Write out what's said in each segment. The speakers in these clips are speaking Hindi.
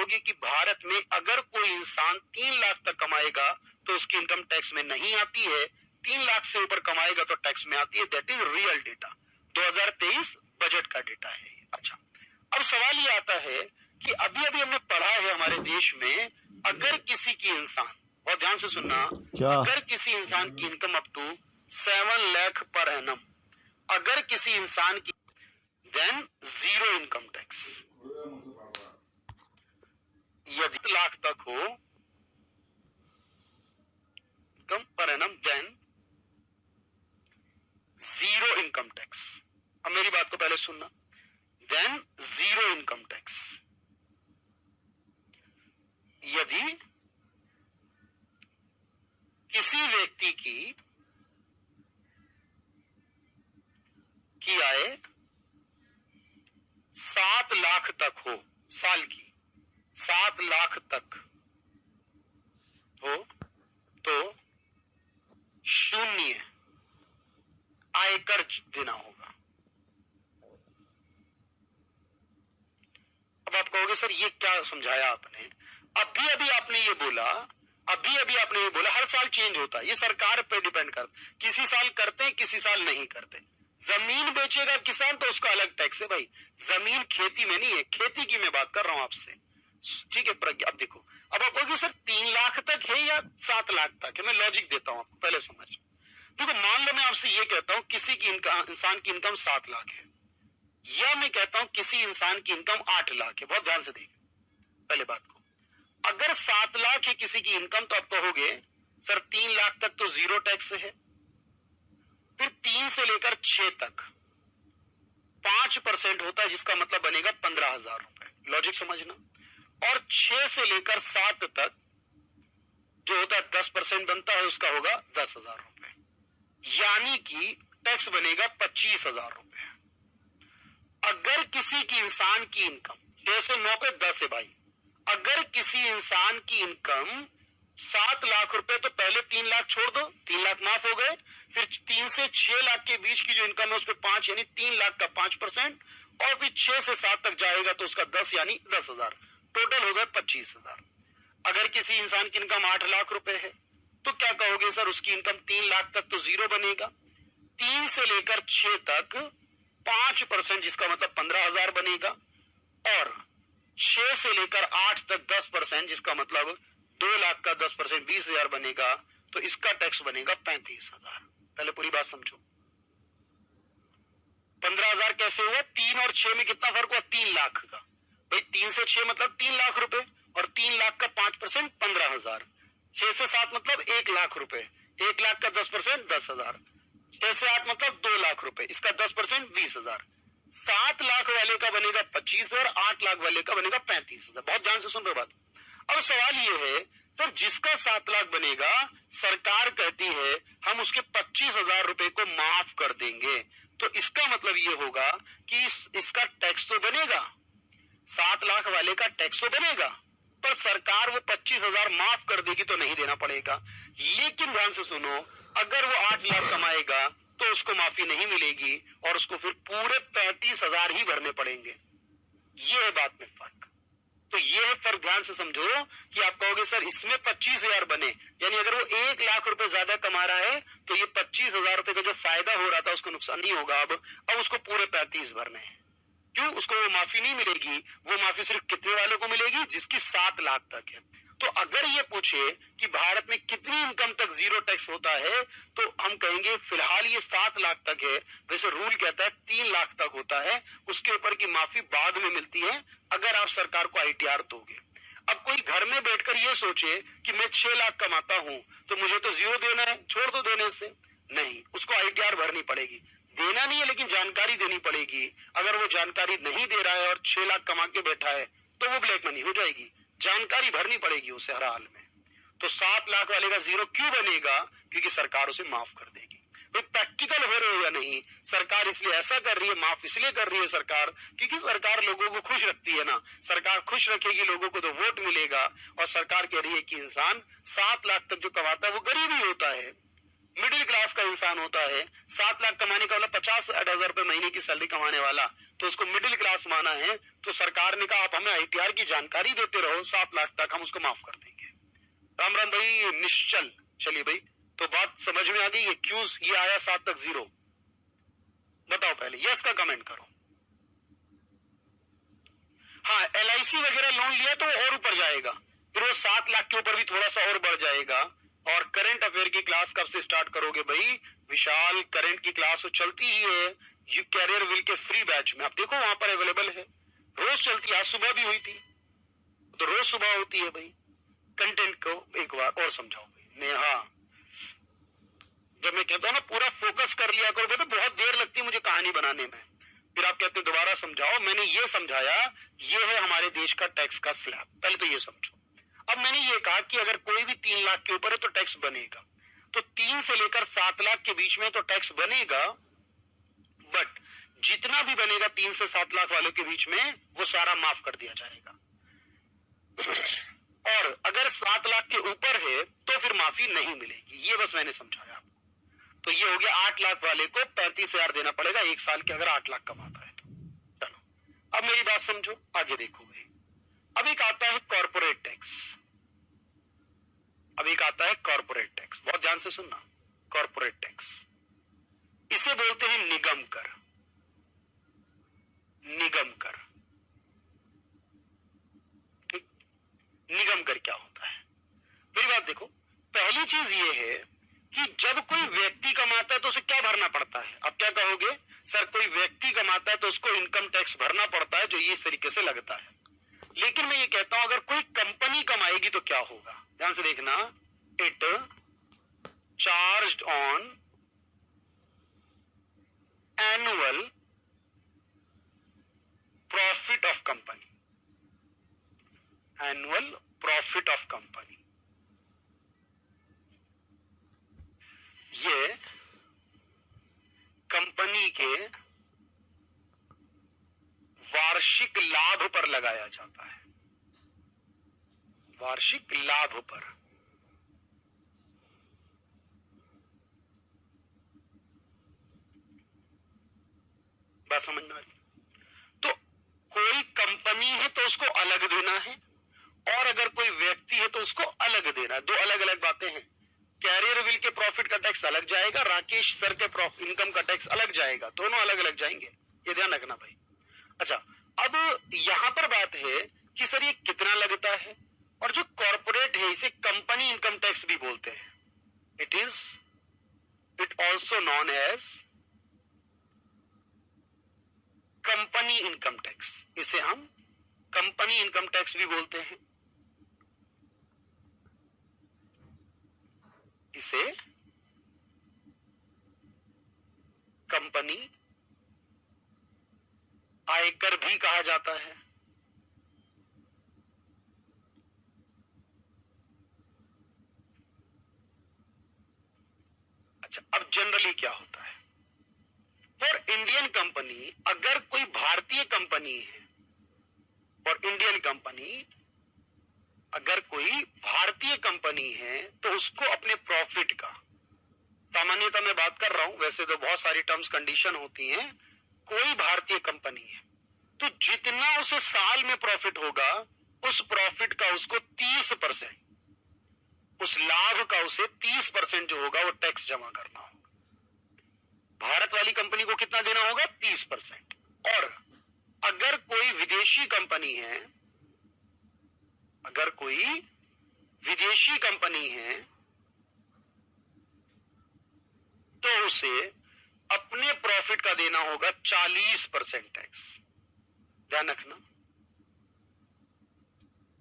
कहोगे कि भारत में अगर कोई इंसान 3 लाख तक कमाएगा तो उसकी इनकम टैक्स में नहीं आती है, 3 लाख से ऊपर कमाएगा तो टैक्स में आती है। That is real data, 2023 budget का डेटा है। अच्छा, अब सवाल ये आता है कि अभी अभी हमने पढ़ा है हमारे देश में, अगर किसी की इंसान, बहुत ध्यान से सुनना, अगर किसी इंसान की income up to 7 lakh per annum, अगर किसी इंसान की, देन जीरो इनकम टैक्स। यदि लाख तक हो income per annum, than zero income tax. अब मेरी बात को पहले सुनना, देन जीरो इनकम टैक्स। यदि किसी व्यक्ति की आय 7 लाख तक हो, साल की 7 लाख तक हो, तो शून्य आयकर देना होगा। अब आप कहोगे सर ये क्या समझाया आपने? अभी अभी आपने ये बोला, हर साल चेंज होता है, ये सरकार पे डिपेंड करता, किसी साल करते हैं किसी साल नहीं करते। जमीन बेचेगा किसान तो उसका अलग टैक्स है भाई, जमीन खेती में नहीं है, खेती की मैं बात कर रहा हूं आपसे, ठीक है प्रज्ञा। अब देखो, अब आप कहोगे सर 3 लाख तक है या 7 लाख तक है? मैं लॉजिक देता हूं आपको, पहले समझ। देखो, मान लो मैं आपसे ये कहता हूं किसी की इंसान की इनकम 7 लाख है, या मैं कहता हूं किसी इंसान की इनकम 8 लाख है। बहुत ध्यान से देखिए पहले बात को, अगर 7 लाख है किसी की इनकम तो आप कहोगे सर 3 लाख तक तो जीरो टैक्स है, फिर 3 से लेकर 6 तक 5% होता है, जिसका मतलब बनेगा 15,000 रुपए। लॉजिक समझना। और 6 से लेकर 7 तक जो होता है 10% बनता है, उसका होगा 10,000 रुपए, यानी कि टैक्स बनेगा 25,000 रुपए। अगर किसी की इंसान की इनकम 6 से 9 पे 10 है भाई, अगर किसी इंसान की इनकम 7 लाख रुपए, तो पहले 3 लाख छोड़ दो, 3 लाख माफ हो गए, फिर 3 से 6 लाख के बीच की जो इनकम है उस पर 5 यानी 3 लाख का 5%, और फिर 6 से 7 तक जाएगा तो उसका 10 यानी 10,000, टोटल हो गए 25,000। अगर किसी इंसान की इनकम 8 लाख रुपए है तो क्या कहोगे सर उसकी इनकम 3 लाख तक तो जीरो बनेगा, 3 से लेकर 6 तक 5% जिसका मतलब 15,000 बनेगा, और 6 से लेकर 8 तक 10% जिसका मतलब 2 लाख का 10% 20,000 बनेगा, तो इसका टैक्स बनेगा 35,000। पहले पूरी बात समझो। 15,000 कैसे हुआ? 3 और 6 में कितना फर्क हुआ? 3 लाख का। भाई 3 से 6 मतलब 3 लाख रुपए, और 3 लाख का 5% 15,000। 6 से 7 मतलब 1 लाख रुपए, 1 लाख का 10% 10,000। 6 से 8 मतलब 2 लाख रुपए, इसका 10% 20,000। 7 लाख वाले का बनेगा 25,000, 8 लाख वाले का बनेगा 35,000। बहुत ध्यान से सुन रहे बात। अब सवाल ये है सर जिसका 7 लाख बनेगा, सरकार कहती है हम उसके 25,000 रुपए को माफ कर देंगे, तो इसका मतलब ये होगा कि इसका टैक्स तो बनेगा, 7 लाख वाले का टैक्स तो बनेगा, पर सरकार वो 25,000 माफ कर देगी तो नहीं देना पड़ेगा। लेकिन ध्यान से सुनो, अगर वो 8 लाख कमाएगा तो उसको माफी नहीं मिलेगी और उसको फिर पूरे 35,000 ही भरने पड़ेंगे। ये है बात में फर्क। तो ये है फर्क, ध्यान से समझो कि आप कहोगे सर इसमें 25,000 बने, यानी अगर वो 1 लाख रुपए ज्यादा कमा रहा है तो ये 25,000 रुपए का जो फायदा हो रहा था उसको नुकसान नहीं होगा। अब उसको पूरे 35 भरने हैं। क्यों? उसको वो माफी नहीं मिलेगी, वो माफी सिर्फ कितने वालों को मिलेगी? जिसकी 7 लाख तक है। तो अगर ये पूछे कि भारत में कितनी इनकम तक जीरो टैक्स होता है, तो हम कहेंगे फिलहाल ये 7 लाख तक है। वैसे रूल कहता है 3 लाख तक होता है, उसके ऊपर की माफी बाद में मिलती है अगर आप सरकार को ITR दोगे। अब कोई घर में बैठकर ये सोचे कि मैं 6 लाख कमाता हूं तो मुझे तो जीरो देना है, छोड़ दो देने से, नहीं, उसको ITR भरनी पड़ेगी। देना नहीं है लेकिन जानकारी देनी पड़ेगी। अगर वो जानकारी नहीं दे रहा है और 6 लाख कमा के बैठा है तो वो ब्लैक मनी हो जाएगी, जानकारी भरनी पड़ेगी उसे हर हाल में। तो 7 लाख वाले का जीरो क्यों बनेगा? क्योंकि सरकार उसे माफ कर देगी। भाई प्रैक्टिकल हो रहे हो या नहीं? सरकार इसलिए ऐसा कर रही है, माफ इसलिए कर रही है सरकार क्योंकि सरकार लोगों को खुश रखती है ना। सरकार खुश रखेगी लोगों को तो वोट मिलेगा। और सरकार कह रही है कि इंसान 7 लाख तक जो कमाता है वो गरीब ही होता है, मिडिल क्लास का इंसान होता है। 7 लाख कमाने का मतलब 50-60 हजार रुपए महीने की सैलरी कमाने वाला तो उसको मिडिल क्लास माना है, तो सरकार ने कहा आप हमें ITR की जानकारी देते रहो, 7 लाख तक हम उसको माफ कर देंगे। राम राम भाई, निश्चल। चलिए भाई, तो बात समझ में आ गई, ये क्यूज ये आया 7 तक 0। बताओ पहले यस का कमेंट करो। हाँ, LIC वगैरह लोन लिया तो और ऊपर जाएगा, फिर वो 7 लाख के ऊपर भी थोड़ा सा और बढ़ जाएगा। और करंट अफेयर की क्लास कब से स्टार्ट करोगे भाई विशाल? करंट की क्लास तो चलती ही है यू कैरियर विल के फ्री बैच में, आप देखो वहां पर अवेलेबल है, रोज चलती है। आज सुबह भी हुई थी, तो रोज सुबह होती है भाई। कंटेंट को एक बार और समझाओ भाई। नेहा, जब मैं कहता हूं ना पूरा फोकस कर लिया करो, बेटा बहुत देर लगती है मुझे कहानी बनाने में, फिर आप कहते दोबारा समझाओ। मैंने ये समझाया, ये है हमारे देश का टैक्स का स्लैब, पहले तो ये समझो। अब मैंने ये कहा कि अगर कोई भी 3 लाख के ऊपर है तो टैक्स बनेगा, तो 3 से लेकर 7 लाख के बीच में तो टैक्स बनेगा, बट जितना भी बनेगा 3 से 7 लाख वालों के बीच में वो सारा माफ कर दिया जाएगा। और अगर 7 लाख के ऊपर है तो फिर माफी नहीं मिलेगी, ये बस मैंने समझाया आपको। तो ये हो गया 8 लाख वाले को 35,000 देना पड़ेगा 1 साल के, अगर 8 लाख कमाता है तो। चलो अब मेरी बात समझो, आगे देखोगे। अब एक आता है कॉर्पोरेट टैक्स, अब एक आता है कॉर्पोरेट टैक्स, बहुत ध्यान से सुनना। कॉर्पोरेट टैक्स इसे बोलते हैं निगम कर। निगम कर, ठीक? निगम कर क्या होता है? मेरी बात देखो, पहली चीज ये है कि जब कोई व्यक्ति कमाता है तो उसे क्या भरना पड़ता है? अब क्या कहोगे सर, कोई व्यक्ति कमाता है तो उसको इनकम टैक्स भरना पड़ता है, जो इस तरीके से लगता है। लेकिन मैं ये कहता हूं अगर कोई कंपनी कमाएगी तो क्या होगा? ध्यान से देखना, it charged on annual profit of company, annual profit of company. ये कंपनी के वार्षिक लाभ पर लगाया जाता है, वार्षिक लाभ पर। बात समझ में आ रही? तो कोई कंपनी है तो उसको अलग देना है, और अगर कोई व्यक्ति है तो उसको अलग देना है। दो अलग अलग बातें हैं। कैरियर विल के प्रॉफिट का टैक्स अलग जाएगा, राकेश सर के इनकम का टैक्स अलग जाएगा, दोनों अलग अलग जाएंगे, ये ध्यान रखना भाई। अच्छा, अब यहां पर बात है कि सर ये कितना लगता है, और जो कॉर्पोरेट है इसे कंपनी इनकम टैक्स भी बोलते हैं। It also known as company income tax, इसे हम कंपनी इनकम टैक्स भी बोलते हैं। इसे कंपनी आयकर भी कहा जाता है। अच्छा, अब जनरली क्या होता है फॉर इंडियन कंपनी, अगर कोई भारतीय कंपनी है, और इंडियन कंपनी अगर कोई भारतीय कंपनी है तो उसको अपने प्रॉफिट का, सामान्यतः मैं बात कर रहा हूं, वैसे तो बहुत सारी टर्म्स कंडीशन होती हैं, कोई भारतीय कंपनी है तो जितना उसे साल में प्रॉफिट होगा उस प्रॉफिट का उसको 30%, उस लाभ का उसे 30% जो होगा वो टैक्स जमा करना होगा। भारत वाली कंपनी को कितना देना होगा? 30%। और अगर कोई विदेशी कंपनी है, अगर कोई विदेशी कंपनी है तो उसे अपने प्रॉफिट का देना होगा 40% टैक्स। ध्यान रखना,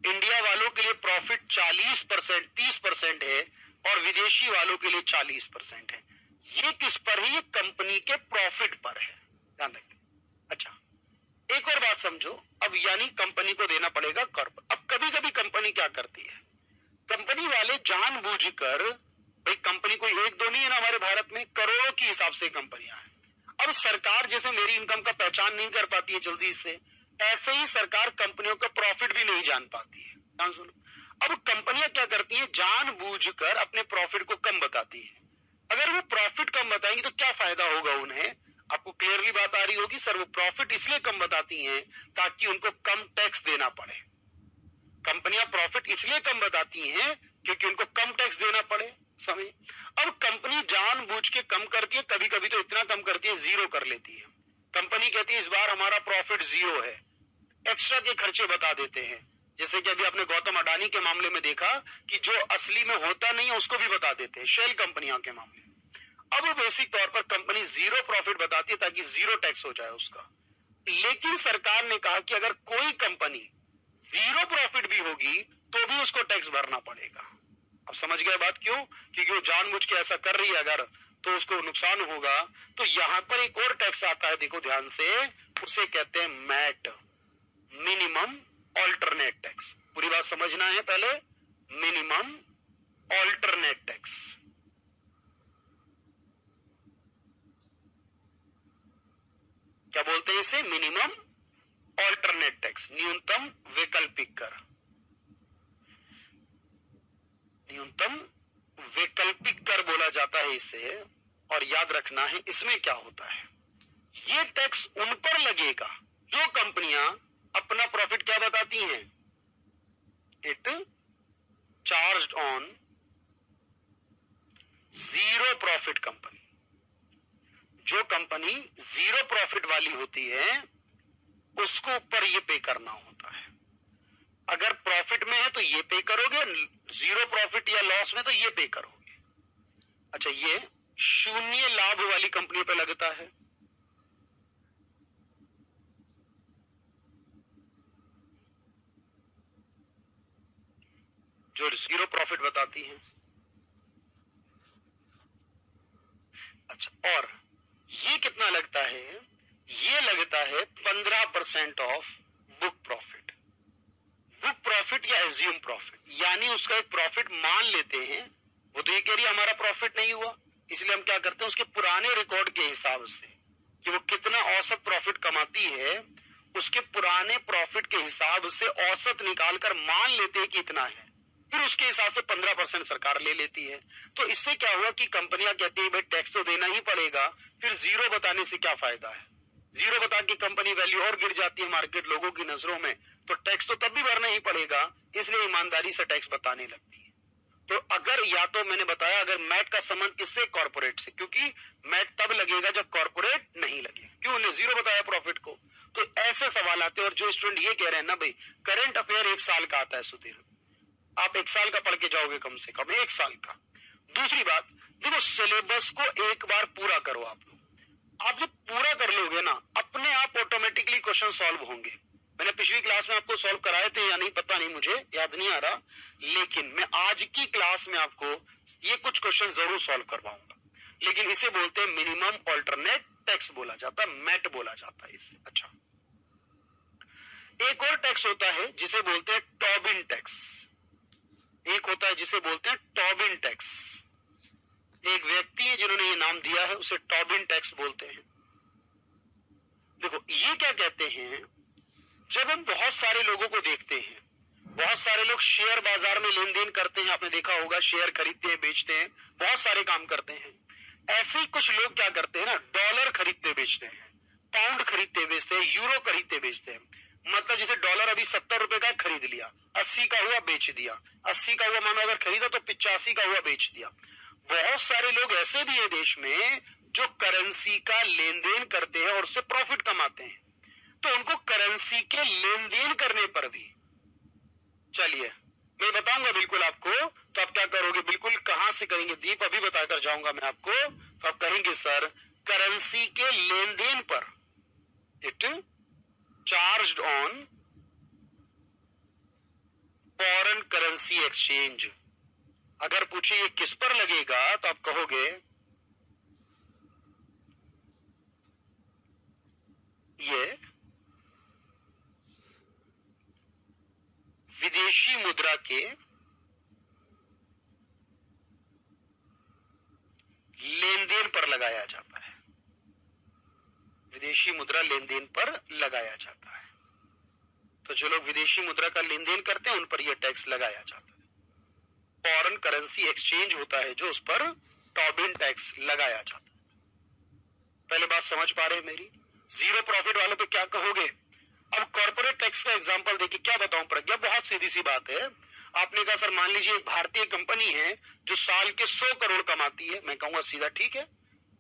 इंडिया वालों के लिए प्रॉफिट 40%, 30% है, और विदेशी वालों के लिए 40% है। ये किस पर है? ये कंपनी के प्रॉफिट पर है, ध्यान रखना। अच्छा, एक और बात समझो, अब यानी कंपनी को देना पड़ेगा कॉर्पोरेट। अब कभी कभी कंपनी क्या करती है, कंपनी वाले जानबूझकर, भाई कंपनी कोई एक दो नहीं है ना हमारे भारत में, करोड़ों की हिसाब से कंपनियां हैं। अब सरकार जैसे मेरी इनकम का पहचान नहीं कर पाती है जल्दी से, ऐसे ही सरकार कंपनियों का प्रॉफिट भी नहीं जान पाती है। ध्यान सुनो, अब कंपनियां क्या करती है, जानबूझकर अपने प्रॉफिट को कम बताती है। अगर वो प्रॉफिट कम बताएंगी तो क्या फायदा होगा उन्हें? आपको क्लियरली बात आ रही होगी सर, वो प्रॉफिट इसलिए कम बताती हैं ताकि उनको कम टैक्स देना पड़े। कंपनियां प्रॉफिट इसलिए कम बताती हैं क्योंकि उनको कम टैक्स देना पड़े। समझ? अब कंपनी जानबूझ के कम करती है, कभी कभी तो इतना कम करती है जीरो कर लेती है। कंपनी कहती है इस बार हमारा प्रॉफिट जीरो है, एक्स्ट्रा के खर्चे बता देते हैं। जैसे कि अभी आपने गौतम अडानी के मामले में देखा कि जो असली में होता नहीं है उसको भी बता देते हैं, शेल कंपनियों के मामले। अब बेसिक तौर पर कंपनी जीरो प्रॉफिट बताती है ताकि जीरो टैक्स हो जाए उसका। लेकिन सरकार ने कहा कि अगर कोई कंपनी जीरो प्रॉफिट भी होगी तो भी उसको टैक्स भरना पड़ेगा। अब समझ गए बात क्यों? क्योंकि वो जानबूझ के ऐसा कर रही है अगर, तो उसको नुकसान होगा। तो यहां पर एक और टैक्स आता है, देखो ध्यान से, उसे कहते हैं मैट, मिनिमम ऑल्टरनेट टैक्स। पूरी बात समझना है पहले, मिनिमम ऑल्टरनेट टैक्स। क्या बोलते हैं इसे? मिनिमम ऑल्टरनेट टैक्स, न्यूनतम वैकल्पिक कर। न्यूनतम वैकल्पिक कर बोला जाता है इसे। और याद रखना है इसमें क्या होता है, ये टैक्स उन पर लगेगा जो कंपनियां अपना प्रॉफिट क्या बताती हैं, it charged on zero profit company. जो कंपनी जीरो प्रॉफिट वाली होती है उसको ऊपर ये पे करना होता है। अगर प्रॉफिट में है तो ये पे करोगे, जीरो प्रॉफिट या लॉस में तो ये पे करोगे। अच्छा, ये शून्य लाभ वाली कंपनियों पे लगता है। जो जीरो प्रॉफिट बताती हैं। अच्छा, और ये कितना लगता है? ये लगता है 15% of book profit. Book profit या एज्यूम प्रॉफिट, यानी उसका एक प्रॉफिट मान लेते हैं। वो तो ये कह रही है हमारा प्रॉफिट नहीं हुआ, इसलिए हम क्या करते हैं उसके पुराने रिकॉर्ड के हिसाब से कि वो कितना औसत प्रॉफिट कमाती है, उसके पुराने प्रॉफिट के हिसाब से औसत निकालकर मान लेते हैं कि इतना है, फिर उसके हिसाब से 15% सरकार ले लेती है। तो इससे क्या हुआ कि कंपनियां कहती है भाई टैक्स तो देना ही पड़ेगा, फिर जीरो बताने से क्या फायदा है। जीरो बता के कंपनी वैल्यू और गिर जाती है मार्केट लोगों की नजरों में, तो टैक्स तो तब भी भरना ही पड़ेगा, इसलिए ईमानदारी से टैक्स बताने लगती है। तो अगर, या तो मैंने बताया अगर मैट का संबंध किससे, कॉर्पोरेट से, क्योंकि मैट तब लगेगा जब कॉर्पोरेट नहीं लगेगा, क्यों, उन्हें जीरो बताया प्रॉफिट को। तो ऐसे सवाल आते हैं। और जो स्टूडेंट ये कह रहे हैं ना भाई करंट अफेयर 1 साल का आता है सुधीर, आप 1 साल का पढ़ के जाओगे कम से कम 1 साल का। दूसरी बात, देखो सिलेबस को एक बार पूरा करो आप लोग। आप जब पूरा कर लोगे ना, अपने आप ऑटोमेटिकली क्वेश्चन सॉल्व होंगे। मैंने पिछली क्लास में आपको सॉल्व कराए थे या नहीं पता नहीं, मुझे याद नहीं आ रहा, लेकिन मैं आज की क्लास में आपको ये कुछ क्वेश्चन जरूर सॉल्व करवाऊंगा। लेकिन इसे बोलते हैं मिनिमम ऑल्टरनेट टैक्स बोला जाता है, मैट बोला जाता है इसे। अच्छा, एक और टैक्स होता है जिसे बोलते हैं टॉबिन टैक्स। एक होता है जिसे बोलते हैं टॉबिन टैक्स। एक व्यक्ति है जिन्होंने ये नाम दिया है, उसे टॉबिन टैक्स बोलते हैं। देखो ये क्या कहते हैं, जब हम बहुत सारे लोगों को देखते हैं, बहुत सारे लोग शेयर बाजार में लेन देन करते हैं, आपने देखा होगा, शेयर खरीदते हैं बेचते हैं, बहुत सारे काम करते हैं। ऐसे ही कुछ लोग क्या करते हैं ना, डॉलर खरीदते बेचते हैं, पाउंड खरीदते बेचते हैं, यूरो खरीदते बेचते हैं। मतलब जैसे डॉलर अभी 70 रुपए का खरीद लिया, 80 का हुआ बेच दिया, 80 का हुआ मानो अगर खरीदा तो 85 का हुआ बेच दिया। बहुत सारे लोग ऐसे भी है देश में जो करेंसी का लेन देन करते हैं और उससे प्रॉफिट कमाते हैं। तो उनको करेंसी के लेन देन करने पर भी, चलिए मैं बताऊंगा बिल्कुल आपको, तो आप क्या करोगे, बिल्कुल कहां से करेंगे दीप, अभी बताकर जाऊंगा मैं आपको। तो आप कहेंगे सर करेंसी के लेन देन पर it charged on foreign currency exchange. अगर पूछे ये किस पर लगेगा तो आप कहोगे ये विदेशी मुद्रा के लेन देन पर लगाया जाता है। विदेशी मुद्रा लेन देन पर लगाया जाता है। तो जो लोग विदेशी मुद्रा का लेन देन करते हैं उन पर यह टैक्स लगाया जाता है। फॉरेन करेंसी एक्सचेंज होता है जो उस पर टॉबिन टैक्स लगाया जाता है। पहले बात समझ पा रहे हैं मेरी? जीरो प्रॉफिट वालों पे क्या कहोगे? अब कॉर्पोरेट टैक्स का एग्जांपल देखिए, क्या बताऊं प्रज्ञा, बहुत सीधी सी बात है। आपने कहा सर मान लीजिए एक भारतीय कंपनी है जो साल के 100 करोड़ कमाती है, मैं कहूंगा सीधा ठीक है।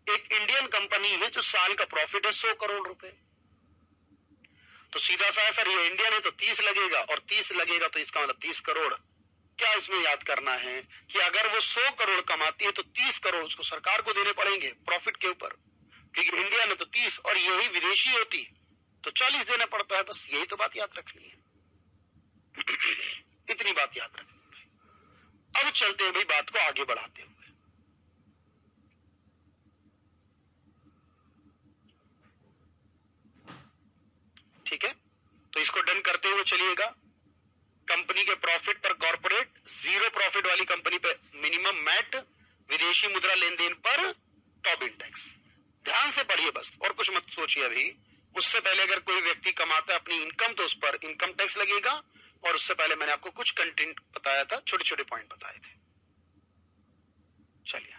एक इंडियन कंपनी है जो साल का प्रॉफिट है 100 करोड़ रुपए, तो सीधा सा है सर ये इंडियन है तो 30 लगेगा, और 30 लगेगा तो इसका मतलब 30 करोड़। क्या इसमें याद करना है कि अगर वो 100 करोड़ कमाती है तो 30 करोड़ उसको सरकार को देने पड़ेंगे प्रॉफिट के ऊपर, क्योंकि इंडिया में तो 30 और यही विदेशी होती तो 40 देना पड़ता है। बस यही तो बात याद रखनी है। इतनी बात याद रखनी है। अब चलते हैं भाई बात को आगे बढ़ाते हुए। ठीक है, तो इसको डन करते हुए चलिएगा। कंपनी के प्रॉफिट पर कॉर्पोरेट, जीरो प्रॉफिट वाली कंपनी पे मिनिमम मैट, विदेशी मुद्रा लेन देन पर टॉबिन टैक्स। ध्यान से पढ़िए बस, और कुछ मत सोचिए अभी। उससे पहले अगर कोई व्यक्ति कमाता है अपनी इनकम तो उस पर इनकम टैक्स लगेगा, और उससे पहले मैंने आपको कुछ कंटेंट बताया था, छोटे छोटे पॉइंट बताए थे। चलिए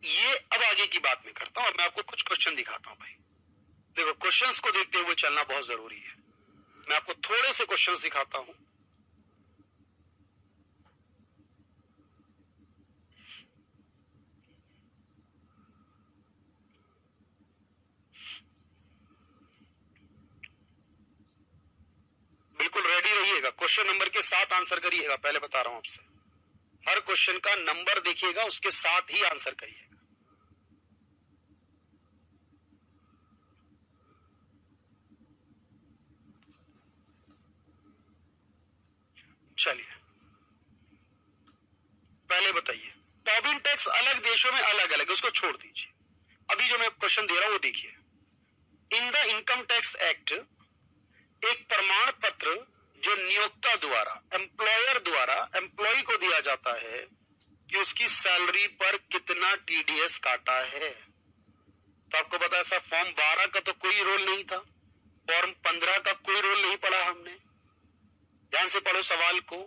ये अब आगे की बात मैं करता हूं, और मैं आपको कुछ क्वेश्चन दिखाता हूं भाई। देखो क्वेश्चंस को देखते हुए चलना बहुत जरूरी है। मैं आपको थोड़े से क्वेश्चंस दिखाता हूं। बिल्कुल रेडी रहिएगा, क्वेश्चन नंबर के साथ आंसर करिएगा। पहले बता रहा हूं आपसे, हर क्वेश्चन का नंबर देखिएगा, उसके साथ ही आंसर करिएगा। चलिए पहले बताइए, टॉबिन टैक्स अलग देशों में अलग अलग है, उसको छोड़ दीजिए। अभी जो मैं क्वेश्चन दे रहा हूं वो देखिए। In the income tax act, एक प्रमाण पत्र जो नियोक्ता द्वारा, एम्प्लॉयर द्वारा एम्प्लॉय को दिया जाता है कि उसकी सैलरी पर कितना टीडीएस काटा है। तो आपको पता है सर फॉर्म 12 का तो कोई रोल नहीं था, फॉर्म 15 का कोई रोल नहीं पढ़ा हमने। ध्यान से पढ़ो सवाल को,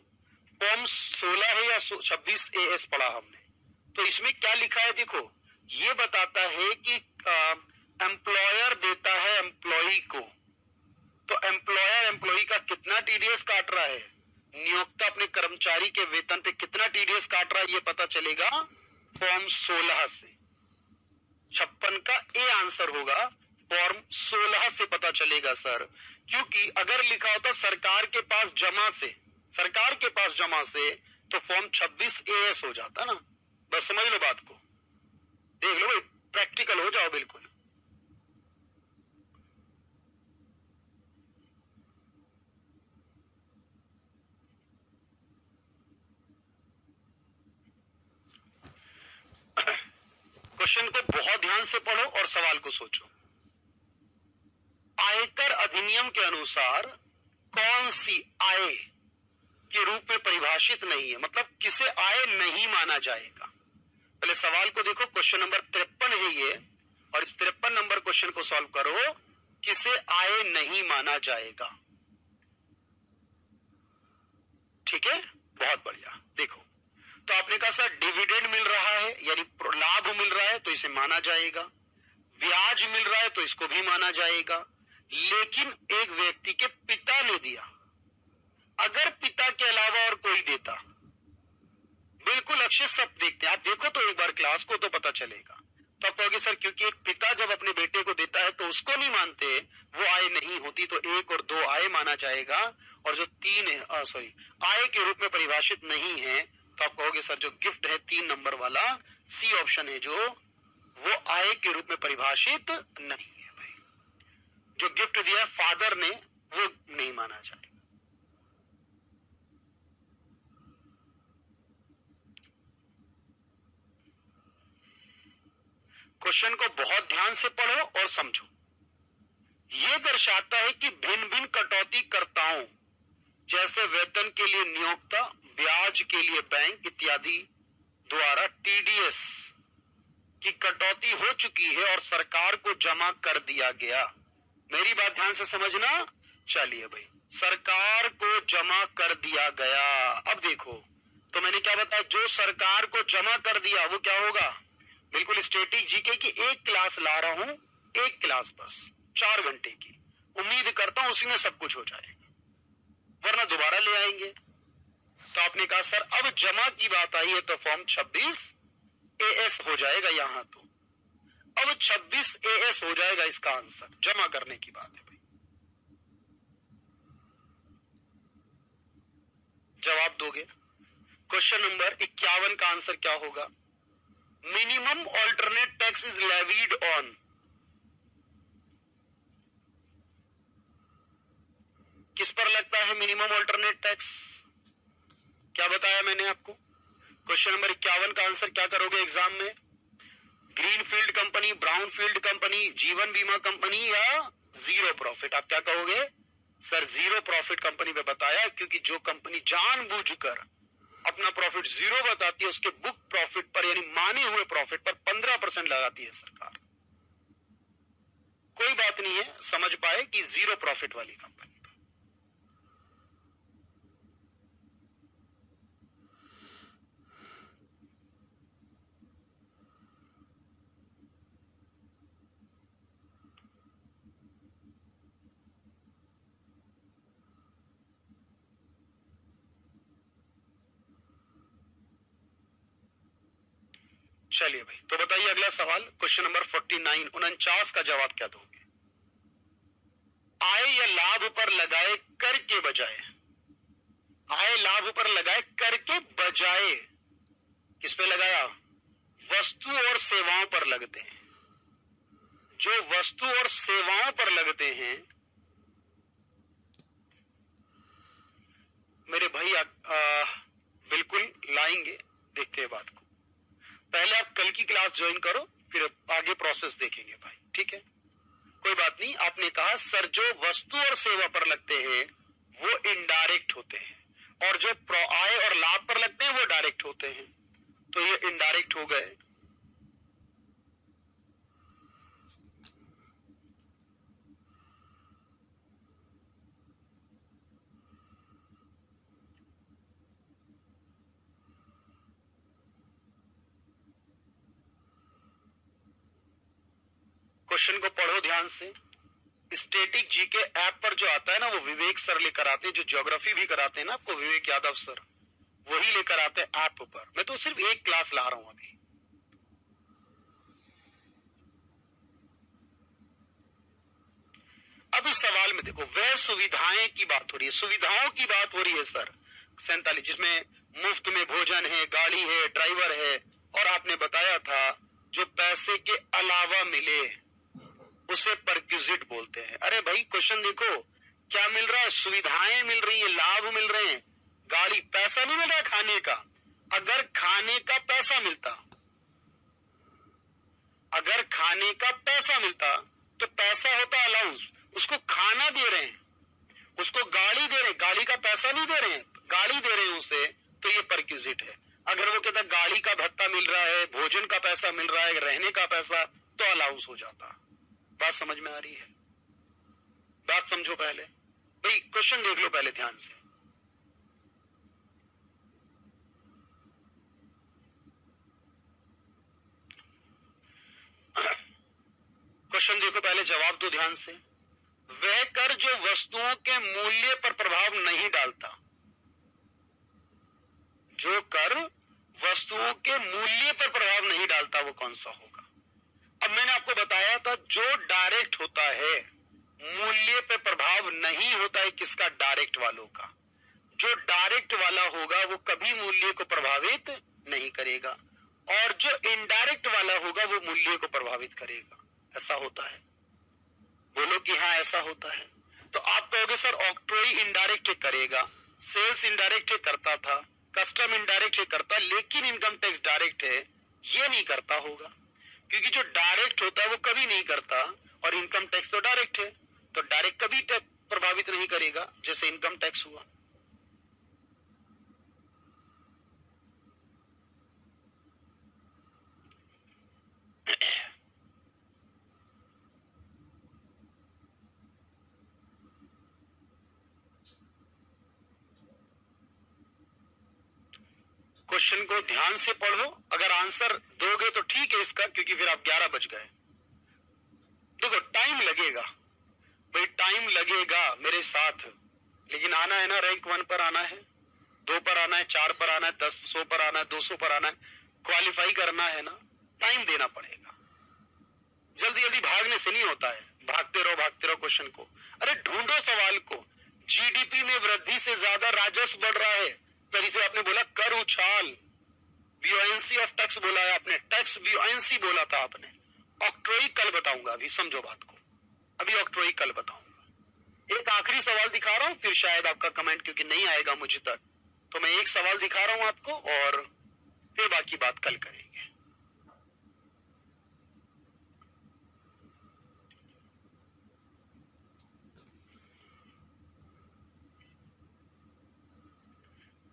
फॉर्म 16 है या 26 एएस पढ़ा हमने। तो इसमें क्या लिखा है देखो, ये बताता है कि एम्प्लॉयर देता है एम्प्लॉय को, तो एम्प्लॉयर एम्प्लॉय का कितना टीडीएस काट रहा है, नियोक्ता अपने कर्मचारी के वेतन पे कितना टीडीएस काट रहा है, ये पता चलेगा फॉर्म 16 से। 56 का ए आंसर होगा, फॉर्म 16 से पता चलेगा सर। क्योंकि अगर लिखा होता सरकार के पास जमा से, सरकार के पास जमा से, तो फॉर्म 26 एएस हो जाता ना। बस समझ लो बात को, देख लो भाई, प्रैक्टिकल हो जाओ बिल्कुल। क्वेश्चन को बहुत ध्यान से पढ़ो और सवाल को सोचो। आयकर अधिनियम के अनुसार कौन सी आय के रूप में परिभाषित नहीं है, मतलब किसे आय नहीं माना जाएगा। पहले सवाल को देखो, क्वेश्चन नंबर 53 है ये, और इस 53 नंबर क्वेश्चन को सॉल्व करो, किसे आय नहीं माना जाएगा। ठीक है, बहुत बढ़िया। देखो तो आपने कहा सर डिविडेंड मिल रहा है यानी लाभ मिल रहा है तो इसे माना जाएगा, ब्याज मिल रहा है तो इसको भी माना जाएगा। लेकिन एक व्यक्ति के पिता ने दिया, अगर पिता के अलावा और कोई देता, बिल्कुल अक्षय सब देखते हैं, आप देखो तो एक बार क्लास को तो पता चलेगा। तो आप कहोगे सर क्योंकि एक पिता जब अपने बेटे को देता है तो उसको नहीं मानते, वो आय नहीं होती, तो 1 और 2 आय माना जाएगा, और जो 3 है आय के रूप में परिभाषित नहीं है, तो आप कहोगे सर जो गिफ्ट है 3 नंबर वाला सी ऑप्शन है जो, वो आय के रूप में परिभाषित नहीं है भाई। जो गिफ्ट दिया फादर ने वो नहीं माना जाएगा। क्वेश्चन को बहुत ध्यान से पढ़ो और समझो। यह दर्शाता है कि भिन्न भिन्न कटौती कर्ताओं जैसे वेतन के लिए नियोक्ता, ब्याज के लिए बैंक इत्यादि द्वारा टीडीएस की कटौती हो चुकी है और सरकार को जमा कर दिया गया। मेरी बात ध्यान से समझना, चलिए भाई, सरकार को जमा कर दिया गया। अब देखो, तो मैंने क्या बताया, जो सरकार को जमा कर दिया वो क्या होगा, बिल्कुल स्टैटिक जीके की एक क्लास ला रहा हूं, एक क्लास बस 4 घंटे की, उम्मीद करता हूं उसी में सब कुछ हो जाएगा, वरना दोबारा ले आएंगे। तो आपने कहा सर अब जमा की बात आई है तो फॉर्म 26 एएस हो जाएगा। यहां तो अब 26 एएस हो जाएगा इसका आंसर, जमा करने की बात है भाई। जवाब दोगे? क्वेश्चन नंबर 51 का आंसर क्या होगा? Minimum alternate tax is levied on, किस पर लगता है मिनिमम ऑल्टरनेट टैक्स? क्या बताया मैंने आपको? क्वेश्चन नंबर 51 का आंसर क्या करोगे एग्जाम में? ग्रीनफील्ड कंपनी, ब्राउनफील्ड कंपनी, जीवन बीमा कंपनी या जीरो प्रॉफिट? आप क्या कहोगे? सर जीरो प्रॉफिट कंपनी पे बताया, क्योंकि जो कंपनी जानबूझकर अपना प्रॉफिट जीरो बताती है उसके बुक प्रॉफिट पर यानी माने हुए प्रॉफिट पर 15% लगाती है सरकार। कोई बात नहीं है, समझ पाए कि जीरो प्रॉफिट वाली कंपनी। चलिए भाई, तो बताइए अगला सवाल, क्वेश्चन नंबर 49, 49 का जवाब क्या दोगे? आय या लाभ पर लगाए कर के बजाय, आय लाभ पर लगाए कर के बजाय किस पे लगाया? वस्तु और सेवाओं पर लगते हैं। जो वस्तु और सेवाओं पर लगते हैं मेरे भाई बिल्कुल लाएंगे, देखते हैं बात को। पहले आप कल की क्लास ज्वाइन करो, फिर आगे प्रोसेस देखेंगे भाई, ठीक है? कोई बात नहीं। आपने कहा सर जो वस्तु और सेवा पर लगते हैं वो इनडायरेक्ट होते हैं, और जो आय और लाभ पर लगते हैं वो डायरेक्ट होते हैं, तो ये इनडायरेक्ट हो गए। क्वेश्चन को पढ़ो ध्यान से। स्टैटिक जीके ऐप पर जो आता है ना, वो विवेक सर लेकर आते हैं, जो ज्योग्राफी भी कराते हैं ना आपको, विवेक यादव सर, वही लेकर आते हैं ऐप पर। मैं तो सिर्फ एक क्लास ला रहा हूं अभी। अब इस सवाल में देखो, वह सुविधाएं की बात हो रही है, सुविधाओं की बात हो रही है सर 47, जिसमें मुफ्त में भोजन है, गाड़ी है, ड्राइवर है, और आपने बताया था जो पैसे के अलावा मिले उसे परक्विजिट बोलते हैं। अरे भाई क्वेश्चन देखो, क्या मिल रहा है? सुविधाएं मिल रही है, लाभ मिल रहे हैं, गाड़ी, पैसा नहीं मिल रहा खाने का। अगर खाने का पैसा मिलता, अगर खाने का पैसा मिलता तो पैसा होता अलाउंस, उसको खाना दे रहे हैं, उसको गाड़ी दे रहे हैं, गाड़ी का पैसा नहीं दे रहे हैं, गाड़ी दे रहे हैं उसे, तो ये परक्विजिट है। अगर वो कहता गाड़ी का भत्ता मिल रहा है, भोजन का पैसा मिल रहा है, रहने का पैसा, तो अलाउंस हो जाता। बात समझ में आ रही है? बात समझो पहले भाई, क्वेश्चन देख लो पहले ध्यान से। क्वेश्चन देखो पहले, जवाब दो ध्यान से। वह कर जो वस्तुओं के मूल्य पर प्रभाव नहीं डालता, जो कर वस्तुओं के मूल्य पर प्रभाव नहीं डालता, वो कौन सा होगा? अब मैंने आपको बताया था जो डायरेक्ट होता है मूल्य पे प्रभाव नहीं होता है, किसका? डायरेक्ट वालों का। जो डायरेक्ट वाला होगा वो कभी मूल्य को प्रभावित नहीं करेगा, और जो इनडायरेक्ट वाला होगा वो मूल्य को प्रभावित करेगा। ऐसा होता है? बोलो कि हाँ ऐसा होता है। तो आप कहोगे सर ऑक्ट्रोई इनडायरेक्ट करेगा, सेल्स इनडायरेक्ट करता था, कस्टम इनडायरेक्ट करता, लेकिन इनकम टैक्स डायरेक्ट है, ये नहीं करता होगा, क्योंकि जो डायरेक्ट होता है वो कभी नहीं करता, और इनकम टैक्स तो डायरेक्ट है, तो डायरेक्ट कभी प्रभावित नहीं करेगा, जैसे इनकम टैक्स हुआ। क्वेश्चन को ध्यान से पढ़ो, अगर आंसर दोगे तो ठीक है इसका, क्योंकि फिर आप 11 बज गए। देखो टाइम लगेगा भाई, टाइम लगेगा मेरे साथ, लेकिन आना है ना, रैंक 1 पर आना है, 2 पर आना है, 4 पर आना है, 10 100 पर आना है, 200 पर आना है, क्वालिफाई करना है ना, टाइम देना पड़ेगा। जल्दी जल्दी भागने से नहीं होता है, भागते रहो क्वेश्चन को। अरे ढूंढो सवाल को। जीडीपी में वृद्धि से ज्यादा राजस्व बढ़ रहा है, तरी से आपने बोला कर उछाल, ब्यूएंसी ऑफ टैक्स बोला है आपने, टैक्स ब्यूएंसी बोला था आपने। ऑक्ट्रोई कल बताऊंगा, अभी समझो बात को, अभी ऑक्ट्रोई कल बताऊंगा। एक आखिरी सवाल दिखा रहा हूं, फिर शायद आपका कमेंट क्योंकि नहीं आएगा मुझे तक, तो मैं एक सवाल दिखा रहा हूं आपको और फिर बाकी बात कल करेंगे।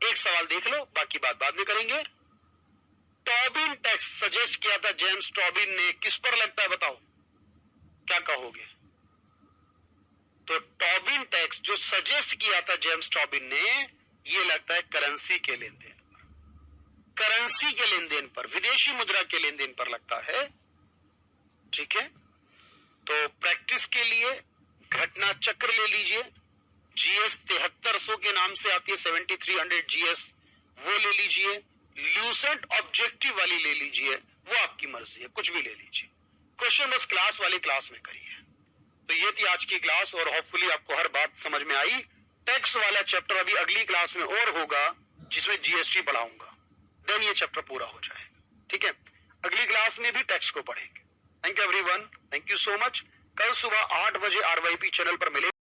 एक सवाल देख लो, बाकी बात बाद में करेंगे। टॉबिन टैक्स सजेस्ट किया था जेम्स टॉबिन ने, किस पर लगता है बताओ, क्या कहोगे? तो टॉबिन टैक्स जो सजेस्ट किया था जेम्स टॉबिन ने, ये लगता है करेंसी के लेन देन पर, करेंसी के लेन देन पर, विदेशी मुद्रा के लेन देन पर लगता है। ठीक है, तो प्रैक्टिस के लिए घटना चक्र ले लीजिए, जीएस 7300 के नाम से आती है, 7300 जीएस, वो ले लीजिए, ल्यूसेंट ऑब्जेक्टिव वाली ले लीजिए, वो आपकी मर्जी है, कुछ भी ले लीजिए। क्वेश्चन बस क्लास वाली क्लास में करिए। तो ये थी आज की क्लास और होपफुली आपको हर बात समझ में आई। टैक्स वाला चैप्टर अभी अगली क्लास में और होगा, जिसमें जीएसटी पढ़ाऊंगा, देन ये चैप्टर पूरा हो जाएगा। ठीक है, अगली क्लास में भी टैक्स को पढ़ेंगे। Thank you everyone, thank you so much. कल सुबह 8 बजे आरवाईपी चैनल पर मिले।